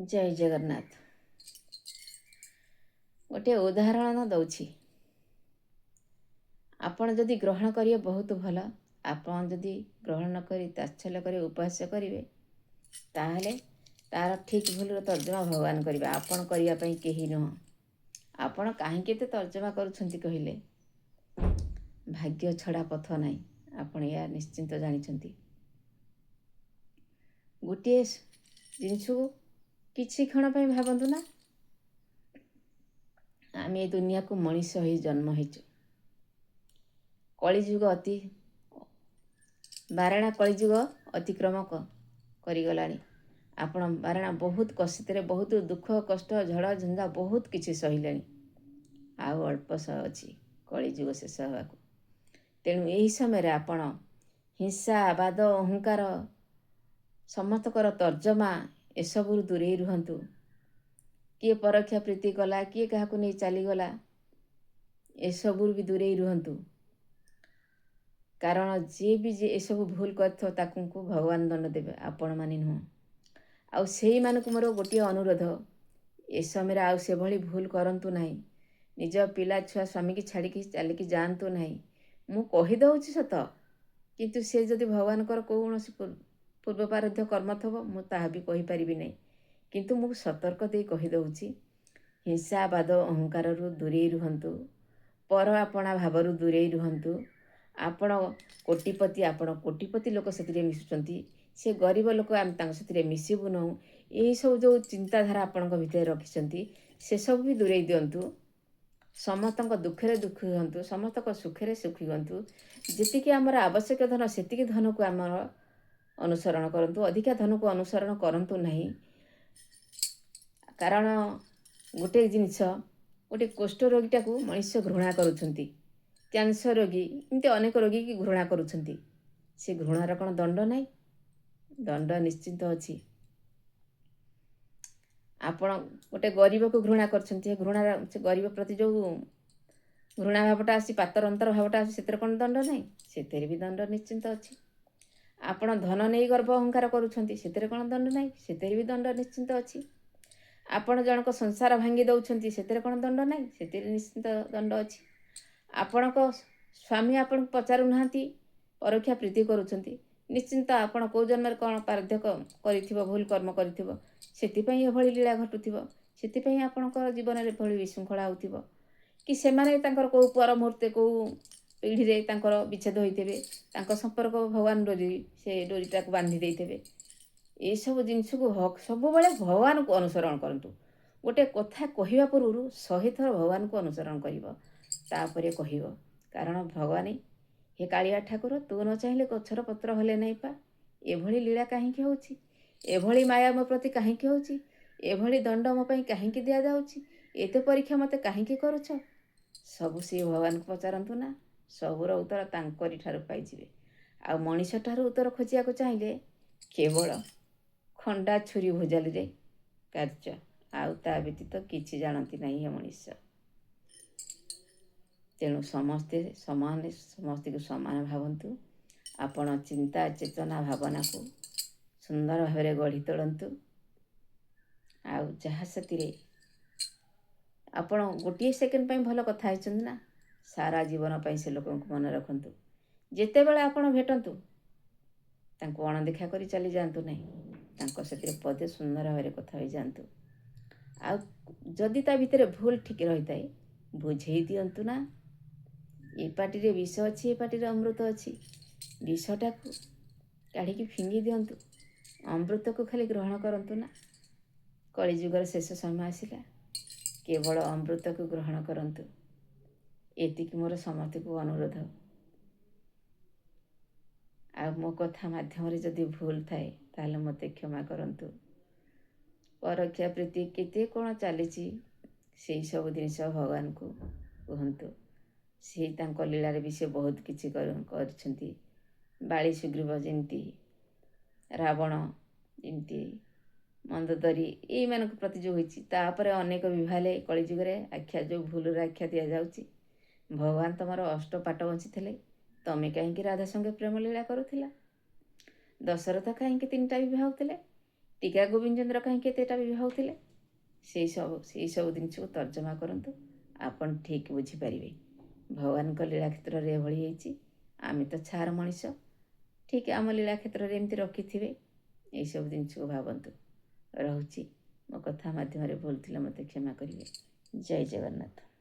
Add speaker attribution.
Speaker 1: ଜୟ ଜଗନ୍ନାଥ। ଗୋଟିଏ ଉଦାହରଣ ଦେଉଛି। ଆପଣ ଯଦି ଗ୍ରହଣ କରିବେ ବହୁତ ଭଲ। ଆପଣ ଯଦି ଗ୍ରହଣ ନ କରି ତାଚ୍ଛଲ୍ୟ କରି ଉପହାସ କରିବେ, ତାହେଲେ ତାର ଠିକ୍ ଭୁଲର ତର୍ଜମା ଭଗବାନ କରିବେ, ଆପଣ କରିବା ପାଇଁ କେହି ନୁହଁ। ଆପଣ କାହିଁକି ଏତେ ତର୍ଜମା କରୁଛନ୍ତି କହିଲେ? ଭାଗ୍ୟ ଛଡ଼ା ପଥ ନାହିଁ, ଆପଣ ଏହା ନିଶ୍ଚିନ୍ତ ଜାଣିଛନ୍ତି। ଗୋଟିଏ ଜିନିଷକୁ କିଛି କ୍ଷଣ ପାଇଁ ଭାବନ୍ତୁ ନା, ଆମେ ଏ ଦୁନିଆକୁ ମଣିଷ ହୋଇ ଜନ୍ମ ହେଇଛୁ। କଳିଯୁଗ ବାରେଣା କଳିଯୁଗ ଅତିକ୍ରମ କରିଗଲାଣି। ଆପଣ ବାରେଣା ବହୁତ କଷ୍ଟିତରେ, ବହୁତ ଦୁଃଖ କଷ୍ଟ ଝଡ଼ ଝଞ୍ଜା ବହୁତ କିଛି ସହିଲେଣି। ଆଉ ଅଳ୍ପ ଅଛି କଳିଯୁଗ ଶେଷ ହେବାକୁ। ତେଣୁ ଏହି ସମୟରେ ଆପଣ ହିଂସା, ବାଦ, ଅହଙ୍କାର, ସମସ୍ତଙ୍କର ତର୍ଜମା ଏସବୁରୁ ଦୂରେଇ ରୁହନ୍ତୁ। କିଏ ପରକ୍ଷା ପ୍ରୀତି କଲା, କିଏ କାହାକୁ ନେଇ ଚାଲିଗଲା, ଏସବୁରୁ ବି ଦୂରେଇ ରୁହନ୍ତୁ। କାରଣ ଯିଏ ଏସବୁ ଭୁଲ କରିଥିବ ତାକୁ ଭଗବାନ ଦଣ୍ଡ ଦେବେ, ଆପଣମାନେ ନୁହଁ। ଆଉ ସେଇମାନଙ୍କୁ ମୋର ଗୋଟିଏ ଅନୁରୋଧ, ଏ ସମୟରେ ଆଉ ସେଭଳି ଭୁଲ କରନ୍ତୁ ନାହିଁ। ନିଜ ପିଲା ଛୁଆ ସ୍ୱାମୀକି ଛାଡ଼ିକି ଚାଲିକି ଯାଆନ୍ତୁ ନାହିଁ। ମୁଁ କହିଦେଉଛି ସତ, କିନ୍ତୁ ସେ ଯଦି ଭଗବାନଙ୍କର କୌଣସି ପୂର୍ବପାରଧ୍ୟ କର୍ମ ଥିବ, ମୁଁ ତାହା ବି କହିପାରିବି ନାହିଁ। କିନ୍ତୁ ମୁଁ ସତର୍କ ଦେଇ କହିଦେଉଛି, ହିଂସା, ବାଦ, ଅହଙ୍କାରରୁ ଦୂରେଇ ରୁହନ୍ତୁ। ପର ଆପଣା ଭାବରୁ ଦୂରେଇ ରୁହନ୍ତୁ। ଆପଣ କୋଟିପତି ଲୋକ ସେଥିରେ ମିଶୁଛନ୍ତି, ସେ ଗରିବ ଲୋକ ଆମେ ତାଙ୍କ ସେଥିରେ ମିଶିବୁ ନାହୁଁ। ଏହିସବୁ ଯେଉଁ ଚିନ୍ତାଧାରା ଆପଣଙ୍କ ଭିତରେ ରଖିଛନ୍ତି, ସେସବୁ ବି ଦୂରେଇ ଦିଅନ୍ତୁ। ସମସ୍ତଙ୍କ ଦୁଃଖରେ ଦୁଃଖୀ ହୁଅନ୍ତୁ, ସମସ୍ତଙ୍କ ସୁଖରେ ସୁଖୀ ହୁଅନ୍ତୁ। ଯେତିକି ଆମର ଆବଶ୍ୟକ ଧନ, ସେତିକି ଧନକୁ ଆମର ଅନୁସରଣ କରନ୍ତୁ। ଅଧିକା ଧନକୁ ଅନୁସରଣ କରନ୍ତୁ ନାହିଁ। କାରଣ ଗୋଟେ ଜିନିଷ, ଗୋଟେ କୁଷ୍ଠ ରୋଗୀଟାକୁ ମଣିଷ ଘୃଣା କରୁଛନ୍ତି, କ୍ୟାନ୍ସର ରୋଗୀ, ଏମିତି ଅନେକ ରୋଗୀକି ଘୃଣା କରୁଛନ୍ତି। ସେ ଘୃଣାର କ'ଣ ଦଣ୍ଡ ନାହିଁ? ଦଣ୍ଡ ନିଶ୍ଚିନ୍ତ ଅଛି। ଆପଣ ଗୋଟେ ଗରିବକୁ ଘୃଣା କରୁଛନ୍ତି, ସେ ଗରିବ ପ୍ରତି ଯେଉଁ ଘୃଣା ଭାବଟା ଆସି, ପାତର ଅନ୍ତର ଭାବଟା ଆସି, ସେଥିରେ କ'ଣ ଦଣ୍ଡ ନାହିଁ? ସେଥିରେ ବି ଦଣ୍ଡ ନିଶ୍ଚିନ୍ତ ଅଛି। ଆପଣ ଧନ ନେଇ ଗର୍ବ ଅହଙ୍କାର କରୁଛନ୍ତି, ସେଥିରେ କ'ଣ ଦଣ୍ଡ ନାହିଁ? ସେଥିରେ ବି ଦଣ୍ଡ ନିଶ୍ଚିନ୍ତ ଅଛି। ଆପଣ ଜଣଙ୍କ ସଂସାର ଭାଙ୍ଗି ଦେଉଛନ୍ତି, ସେଥିରେ କ'ଣ ଦଣ୍ଡ ନାହିଁ? ସେଥିରେ ନିଶ୍ଚିନ୍ତ ଦଣ୍ଡ ଅଛି। ଆପଣଙ୍କ ସ୍ୱାମୀ ଆପଣଙ୍କୁ ପଚାରୁନାହାନ୍ତି, ପରୋକ୍ଷା ପ୍ରୀତି କରୁଛନ୍ତି, ନିଶ୍ଚିନ୍ତ ଆପଣ କେଉଁ ଜନ୍ମରେ କ'ଣ ପାରଧ୍ୟ କରିଥିବ, ଭୁଲ କର୍ମ କରିଥିବ, ସେଥିପାଇଁ ଏଭଳି ଲୀଳା ଘଟୁଥିବ। ସେଥିପାଇଁ ଆପଣଙ୍କ ଜୀବନରେ ଏଭଳି ବିଶୃଙ୍ଖଳା ହେଉଥିବ। କି ସେମାନେ ତାଙ୍କର କେଉଁ ପର ମୁହୂର୍ତ୍ତେ, କେଉଁ ପିଢ଼ିରେ ତାଙ୍କର ବିଚ୍ଛେଦ ହୋଇଥିବେ, ତାଙ୍କ ସମ୍ପର୍କ ଭଗବାନ ଡୋରି, ସେ ଡୋରିଟାକୁ ବାନ୍ଧି ଦେଇଥିବେ। ଏସବୁ ଜିନିଷକୁ ସବୁବେଳେ ଭଗବାନଙ୍କୁ ଅନୁସରଣ କରନ୍ତୁ। ଗୋଟେ କଥା କହିବା ପୂର୍ବରୁ 100 ଥର ଭଗବାନଙ୍କୁ ଅନୁସରଣ କରିବ, ତାପରେ କହିବ। କାରଣ ଭଗବାନ, ହେ କାଳିଆ ଠାକୁର, ତୁ ନ ଚାହିଁଲେ ଗଛର ପତ୍ର ହଲେ ନାହିଁ ପା। ଏଭଳି ଲୀଳା କାହିଁକି ହେଉଛି? ଏଭଳି ମାୟା ମୋ ପ୍ରତି କାହିଁକି ହେଉଛି? ଏଭଳି ଦଣ୍ଡ ମୋ ପାଇଁ କାହିଁକି ଦିଆଯାଉଛି? ଏତେ ପରୀକ୍ଷା ମୋତେ କାହିଁକି କରୁଛ? ସବୁ ସିଏ ଭଗବାନଙ୍କୁ ପଚାରନ୍ତୁ ନା, ସବୁର ଉତ୍ତର ତାଙ୍କରି ଠାରୁ ପାଇଯିବେ। ଆଉ ମଣିଷ ଠାରୁ ଉତ୍ତର ଖୋଜିବାକୁ ଚାହିଁଲେ କେବଳ ଖଣ୍ଡା ଛୁରୀ ଭୁଜାଲିରେ କାର୍ଯ୍ୟ, ଆଉ ତା ବ୍ୟତୀତ କିଛି ଜାଣନ୍ତି ନାହିଁ ଏ ମଣିଷ। ତେଣୁ ସମସ୍ତଙ୍କୁ ସମାନ ଭାବନ୍ତୁ। ଆପଣ ଚିନ୍ତା, ଚେତନା, ଭାବନାକୁ ସୁନ୍ଦର ଭାବରେ ଗଢ଼ି ତୋଳନ୍ତୁ। ଆଉ ଯାହା ସେଥିରେ ଆପଣ ଗୋଟିଏ ସେକେଣ୍ଡ ପାଇଁ ଭଲ କଥା ହେଇଛନ୍ତି ନା, ସାରା ଜୀବନ ପାଇଁ ସେ ଲୋକଙ୍କୁ ମନେ ରଖନ୍ତୁ। ଯେତେବେଳେ ଆପଣ ଭେଟନ୍ତୁ, ତାଙ୍କୁ ଅଣଦେଖା କରି ଚାଲିଯାଆନ୍ତୁ ନାହିଁ। ତାଙ୍କ ସେଥିରେ ପଦେ ସୁନ୍ଦର ଭାବରେ କଥା ହୋଇଯାଆନ୍ତୁ। ଆଉ ଯଦି ତା ଭିତରେ ଭୁଲ ଠିକ୍ ରହିଥାଏ, ବୁଝେଇ ଦିଅନ୍ତୁ ନା। ଏ ପାଟିରେ ବିଷ ଅଛି, ଏ ପାଟିରେ ଅମୃତ ଅଛି। ବିଷଟାକୁ କାଢ଼ିକି ଫିଙ୍ଗି ଦିଅନ୍ତୁ, ଅମୃତକୁ ଖାଲି ଗ୍ରହଣ କରନ୍ତୁ ନା। କଳିଯୁଗର ଶେଷ ସମୟ ଆସିଲା, କେବଳ ଅମୃତକୁ ଗ୍ରହଣ କରନ୍ତୁ। ଏତିକି ମୋର ସମସ୍ତଙ୍କୁ ଅନୁରୋଧ। ଆଉ ମୋ କଥା ମାଧ୍ୟମରେ ଯଦି ଭୁଲ ଥାଏ, ତାହେଲେ ମୋତେ କ୍ଷମା କରନ୍ତୁ। ପରକ୍ଷା ପ୍ରୀତି କେତେ କ'ଣ ଚାଲିଛି, ସେଇ ସବୁ ଜିନିଷ ଭଗବାନଙ୍କୁ କୁହନ୍ତୁ। ସେ ତାଙ୍କ ଲୀଳାରେ ବି ସେ ବହୁତ କିଛି କରିଛନ୍ତି। ବାଳି ସୁଗ୍ରୀବ ଯେମିତି, ରାବଣ ଯେମିତି, ମନ୍ଦୋଦରୀ, ଏଇମାନଙ୍କ ପ୍ରତି ଯେଉଁ ହୋଇଛି, ତାପରେ ଅନେକ ବିଭାଲେ କଳିଯୁଗରେ ଯେଉଁ ଭୁଲରେ ଆଖ୍ୟା ଦିଆଯାଉଛି। ଭଗବାନ ତମର ଅଷ୍ଟପାଟ ବଞ୍ଚିଥିଲେ, ତମେ କାହିଁକି ରାଧା ସଙ୍ଗେ ପ୍ରେମ ଲୀଳା କରୁଥିଲ? ଦଶରଥ କାହିଁକି 3ଟା ବିବାହ ହେଉଥିଲେ? ଟୀକା ଗୋବିନ୍ଦ ଚନ୍ଦ୍ର କାହିଁକି ଏତେଟା ବି ଭାବୁଥିଲେ, ସେଇ ସବୁ ଜିନିଷକୁ ତର୍ଜମା କରନ୍ତୁ, ଆପଣ ଠିକ୍ ବୁଝିପାରିବେ। ଭଗବାନଙ୍କ ଲୀଳା କ୍ଷେତ୍ରରେ ଏଭଳି ହେଇଛି, ଆମେ ତ ଛାର ମଣିଷ, ଠିକ୍ ଆମ ଲୀଳା କ୍ଷେତ୍ରରେ ଏମିତି ରଖିଥିବେ। ଏଇସବୁ ଜିନିଷକୁ ଭାବନ୍ତୁ। ରହୁଛି, ମୋ କଥା ମାଧ୍ୟମରେ ଭୁଲ ଥିଲେ ମୋତେ କ୍ଷମା କରିବେ। ଜୟ ଜଗନ୍ନାଥ।